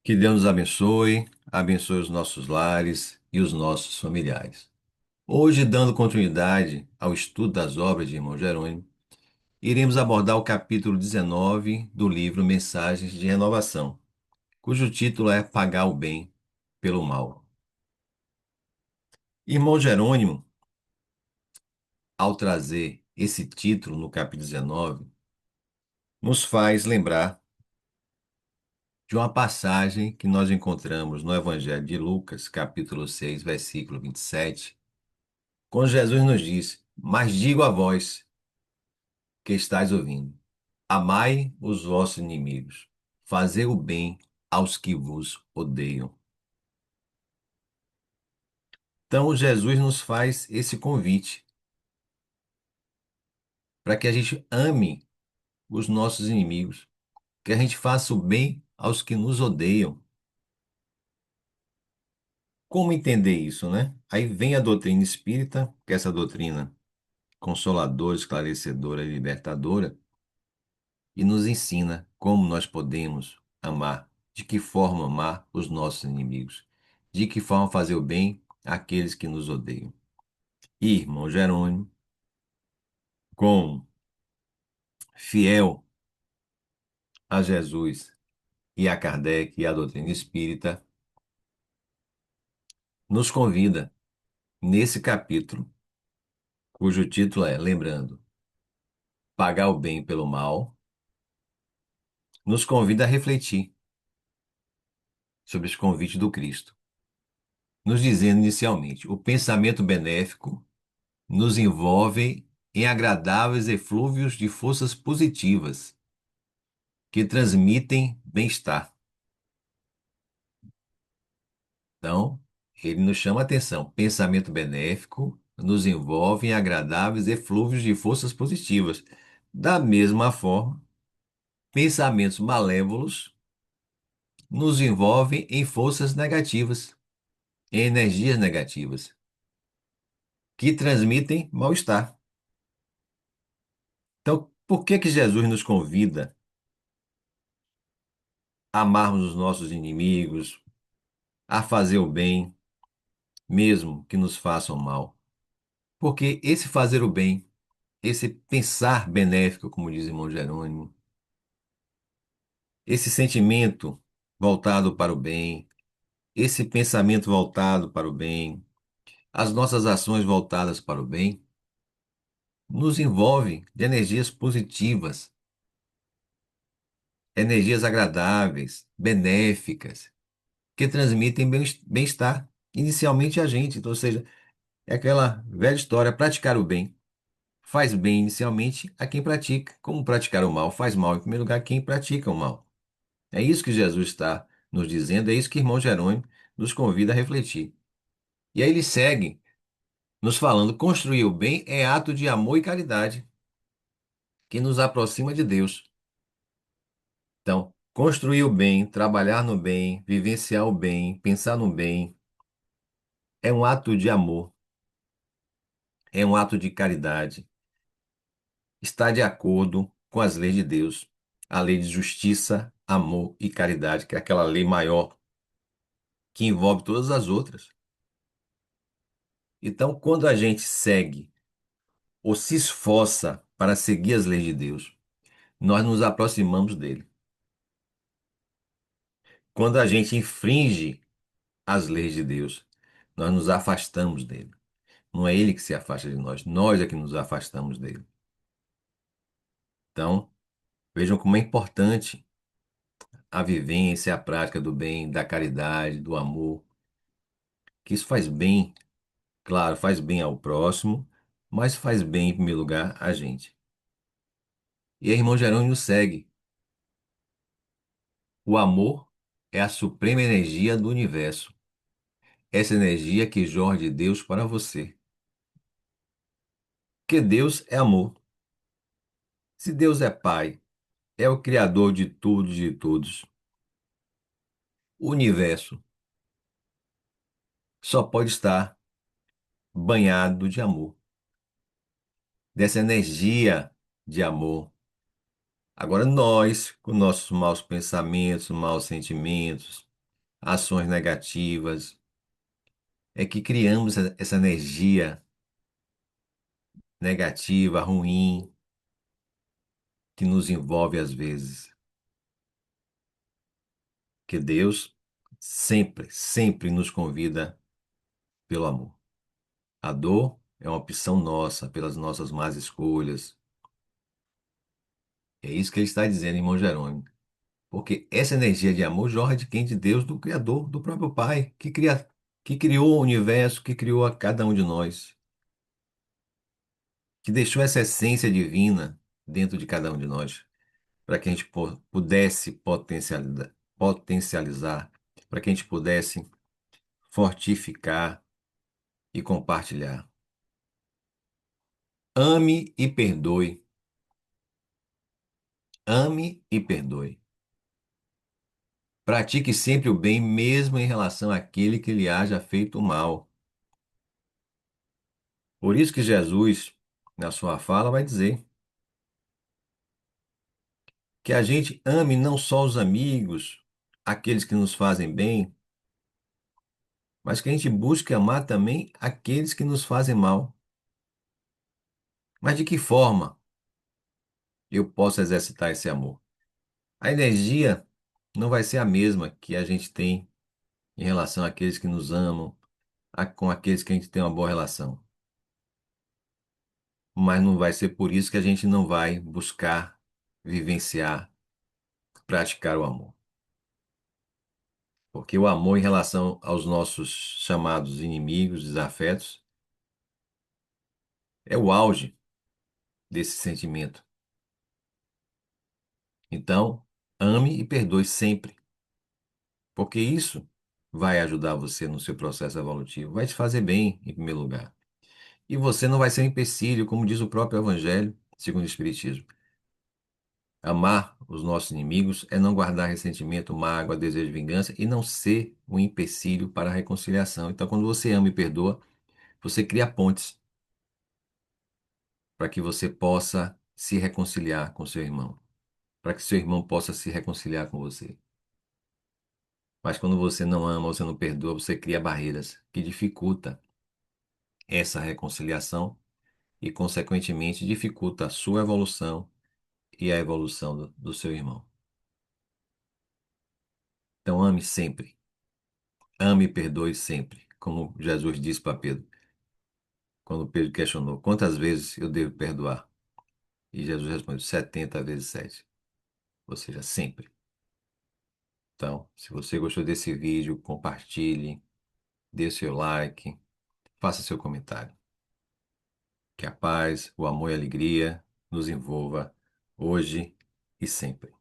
Que Deus nos abençoe, abençoe os nossos lares e os nossos familiares. Hoje, dando continuidade ao estudo das obras de irmão Jerônimo, iremos abordar o capítulo 19 do livro Mensagens de Renovação, cujo título é Pagar o Bem pelo Mal. Irmão Jerônimo, ao trazer esse título no capítulo 19, nos faz lembrar de uma passagem que nós encontramos no Evangelho de Lucas, capítulo 6, versículo 27. Quando Jesus nos diz: Mas digo a vós que estáis ouvindo, amai os vossos inimigos, fazei o bem aos que vos odeiam. Então, Jesus nos faz esse convite para que a gente ame os nossos inimigos, que a gente faça o bem aos que nos odeiam. Como entender isso, né? Aí vem a doutrina espírita, que é essa doutrina consoladora, esclarecedora e libertadora, e nos ensina como nós podemos amar, de que forma amar os nossos inimigos, de que forma fazer o bem àqueles que nos odeiam. E, irmão Jerônimo, como fiel a Jesus e a Kardec e a doutrina espírita, nos convida nesse capítulo, cujo título é, lembrando, Pagar o bem pelo mal, nos convida a refletir sobre esse convite do Cristo, nos dizendo inicialmente: o pensamento benéfico nos envolve em agradáveis eflúvios de forças positivas que transmitem bem-estar. Então, ele nos chama a atenção. Pensamento benéfico nos envolve em agradáveis eflúvios de forças positivas. Da mesma forma, pensamentos malévolos nos envolvem em forças negativas, em energias negativas, que transmitem mal-estar. Então, por que que Jesus nos convida a amarmos os nossos inimigos, a fazer o bem, mesmo que nos façam mal? Porque esse fazer o bem, esse pensar benéfico, como diz o irmão Jerônimo, esse sentimento voltado para o bem, esse pensamento voltado para o bem, as nossas ações voltadas para o bem, nos envolve de energias positivas, energias agradáveis, benéficas, que transmitem bem-estar inicialmente a gente. Então, ou seja, é aquela velha história, praticar o bem faz bem inicialmente a quem pratica, como praticar o mal faz mal em primeiro lugar a quem pratica o mal. É isso que Jesus está nos dizendo, é isso que o irmão Jerônimo nos convida a refletir. E aí ele segue nos falando: construir o bem é ato de amor e caridade que nos aproxima de Deus. Então, construir o bem, trabalhar no bem, vivenciar o bem, pensar no bem, é um ato de amor, é um ato de caridade, está de acordo com as leis de Deus, a lei de justiça, amor e caridade, que é aquela lei maior que envolve todas as outras. Então, quando a gente segue ou se esforça para seguir as leis de Deus, nós nos aproximamos dele. Quando a gente infringe as leis de Deus, nós nos afastamos dele. Não é ele que se afasta de nós é que nos afastamos dele. Então, vejam como é importante a vivência, a prática do bem, da caridade, do amor, que isso faz bem, claro, faz bem ao próximo, mas faz bem, em primeiro lugar, a gente. E aí, irmão Jerônimo segue: o amor é a suprema energia do universo. Essa energia que jorra de Deus para você. Porque Deus é amor. Se Deus é Pai, é o Criador de tudo e de todos, o universo só pode estar banhado de amor, dessa energia de amor. Agora, nós, com nossos maus pensamentos, maus sentimentos, ações negativas, é que criamos essa energia negativa, ruim, que nos envolve às vezes. Que Deus sempre, sempre nos convida pelo amor. A dor é uma opção nossa, pelas nossas más escolhas. É isso que ele está dizendo, irmão Jerônimo. Porque essa energia de amor jorra de quem? De Deus, do Criador, do próprio Pai, que criou o universo, que criou a cada um de nós, que deixou essa essência divina dentro de cada um de nós, para que a gente pudesse potencializar, para que a gente pudesse fortificar e compartilhar. Ame e perdoe. Ame e perdoe. Pratique sempre o bem, mesmo em relação àquele que lhe haja feito o mal. Por isso que Jesus, na sua fala, vai dizer que a gente ame não só os amigos, aqueles que nos fazem bem, mas que a gente busque amar também aqueles que nos fazem mal. Mas de que forma eu posso exercitar esse amor? A energia não vai ser a mesma que a gente tem em relação àqueles que nos amam, com aqueles que a gente tem uma boa relação. Mas não vai ser por isso que a gente não vai buscar vivenciar, praticar o amor. Porque o amor em relação aos nossos chamados inimigos, desafetos, é o auge desse sentimento. Então, ame e perdoe sempre, porque isso vai ajudar você no seu processo evolutivo, vai te fazer bem, em primeiro lugar. E você não vai ser um empecilho, como diz o próprio Evangelho, segundo o Espiritismo. Amar os nossos inimigos é não guardar ressentimento, mágoa, desejo de vingança e não ser um empecilho para a reconciliação. Então, quando você ama e perdoa, você cria pontes para que você possa se reconciliar com seu irmão, para que seu irmão possa se reconciliar com você. Mas quando você não ama, você não perdoa, você cria barreiras que dificulta essa reconciliação e, consequentemente, dificulta a sua evolução e a evolução do seu irmão. Então, ame sempre. Ame e perdoe sempre, como Jesus disse para Pedro, quando Pedro questionou: quantas vezes eu devo perdoar? E Jesus respondeu: 70 vezes 7. Ou seja, sempre. Então, se você gostou desse vídeo, compartilhe, dê seu like, faça seu comentário. Que a paz, o amor e a alegria nos envolva hoje e sempre.